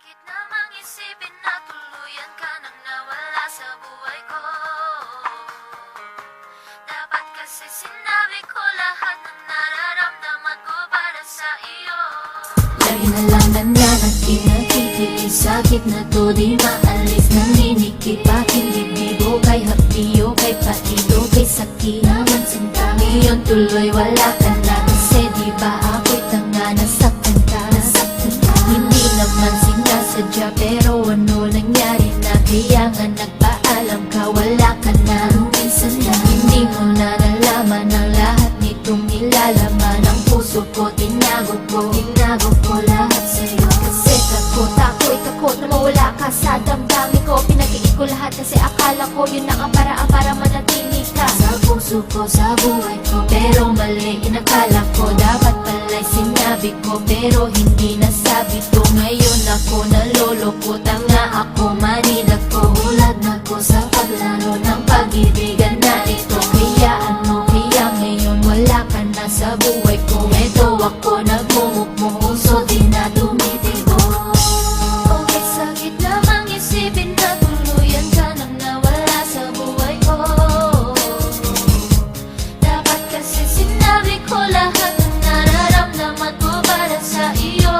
Sakit namang isipin na tuluyan ka nang nawala sa buhay ko. Dapat kasi sinabi ko lahat ng nararamdaman ko para sa iyo. Lagi na lang nananatili, sakit na to di maalis. Naninikip aking bibigo, kay hapdiyo, kay patido, kay sakit naman sinta. Ngayon tuloy wala ka na, kasi di ba ako'y tanga, nasaktan ka. Hindi naman sinasadya, pero ano nangyari na? Kaya nga nagpaalam ka, wala ka na. Minsan na hindi mo na nalaman ang lahat nitong nilalaman. Ang puso ko, tinago ko lahat sa'yo. Kasi takot na mawala ka sa damdamin ko. Pinag-iit ko lahat kasi akala ko yun na ang paraan para manatili ka sa puso ko, sa buhay ko. Pero mali, inakala ko dapat pala'y sinabi ko, pero hindi nasabi to. Ngayon ako naloloko, tanga ako, manila ko. Hulad na ko sa paglaro ng pag-ibigan na ito. Kaya ngayon wala ka na sa buhay ko. Ito ako nagmumukmuk, puso di na tumitibo. Okay, sakit namang isipin na tuluyan ka nang nawala sa buhay ko. Dapat kasi sinabi ko lahat ng nararamdaman ko para sa iyo.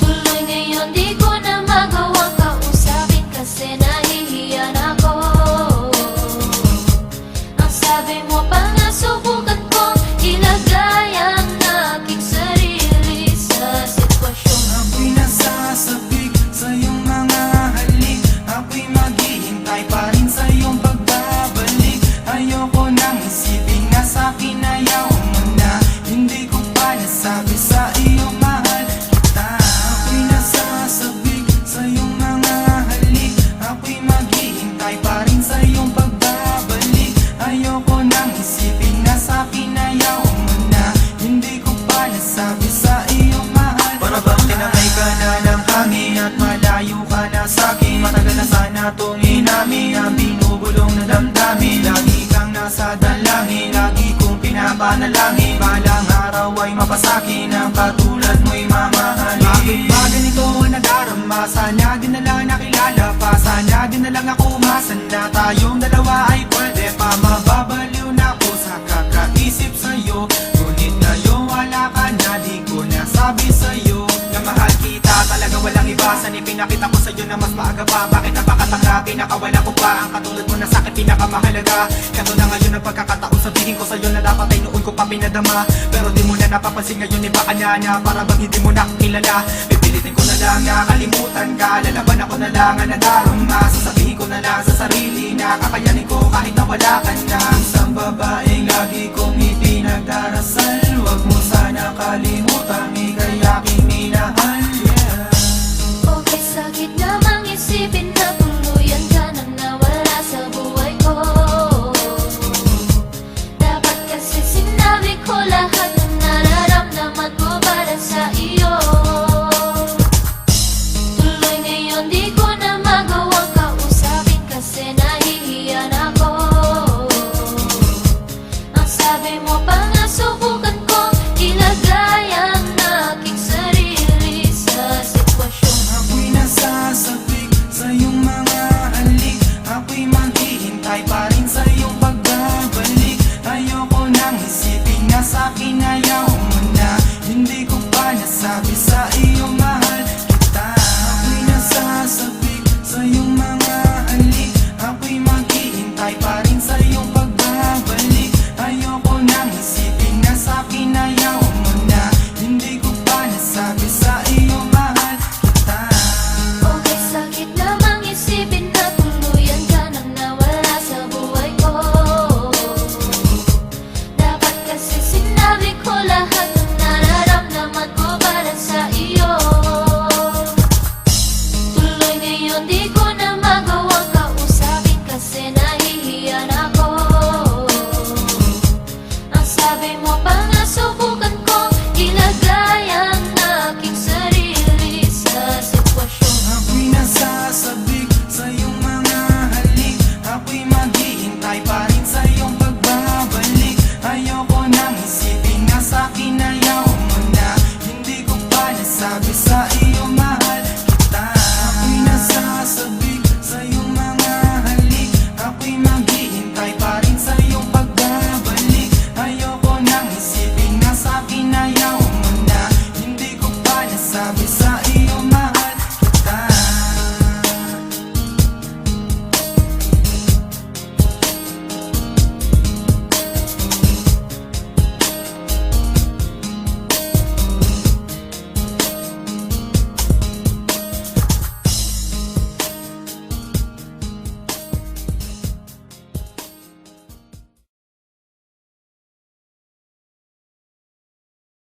Tuloy ngayon di ko na magawang kausapin kasi nahihiyan ako. Ang sabi mo pa nga subukan kong ilagay ang aking sarili sa sitwasyon. Ako'y nasasabik sa iyong mga halik. Ako'y maghihintay pa rin sa iyong pagbabalik. Ayoko nang isipin na sa'kin ayaw mo na. Hindi ko pa nasabi sa iyo mahal kita. Ako'y nasasabik sa iyong mga halik. Ako'y maghihintay pa rin sa iyong pagbabalik. Ayoko nang isipin na sa'kin ayaw mo na. Hindi ko pa nasabi sa iyo mahal. Para bang tinamay ka na ng hangin at malayo ka na sa'kin. Matagal na sana itong inamin ang binubulong na damdamin. Lagi kang nasa dalangin, lagi kong pinapanalangin. Balang araw ay mapasakin ang katulad mo'y mamahalin. Bakit ba ganito ang nadarama? Sana din na lang nakilala pa. Sana din na lang ako umasan na tayong dalawa ay pwede pa. Mababaliw na ako sa kakaisip sa'yo. Ngunit ngayon wala ka na, di ko nasabi sa'yo na mahal kita. Talaga walang iba, san ipinakita ko sa'yo na mas maaga pa. Bakit napakatanga, pinakawala ko pa. Ang katulad mo na sa'kin pinakamahalaga. Kato na ngayon ang pagkakataon, sabihin ko sa'yo na dapat ay noon ko pa pinadama. Pero di mo na napapansin ngayon, iba ka na. Para bang hindi mo na kilala. Pipilitin ko na lang na kalimutan ka. Lalaban ako na lang ang nadarama. Sasabihin ko na lang sa sarili na kakayanin ko kahit na wala ka na. Isang babaeng lagi kong ipinagdarasal. Huwag mo sana kalimutan, ika'y aking minahal. Okay, sakit namang isipin na tuluyan ka nang nawala sa buhay ko. Dapat kasi sinabi ko lahat ng nararamdaman ko para sa iyo. Tuloy ngayon di ko na magawang kausapin kasi nahihiyan ako. Ang sabi mo pa nga subukan kong ilagay ang aking sarili sa sitwasyon. Ako'y nasasabik sa iyong mga halik. Ako'y maghihintay pa rin sa iyong pagbabalik. Ayoko nang isipin na sa'kin ayaw mo na. Hindi ko pa nasabi sa iyo mahal kita. Ako'y nasasabik sa iyong mga halik. Ako'y maghihintay pa rin sa iyong pagbabalik. Ayoko nang isipin na sa'kin ayaw mo na. Hindi ko pa nasabi sa iyo mahal kita. Okay, sakit namang isipin na tuluyan ka nang nawala sa buhay ko. Dapat kasi sinabi ko lahat ng nararamdaman ko para sa iyo. Tuloy ngayon di ko na magawa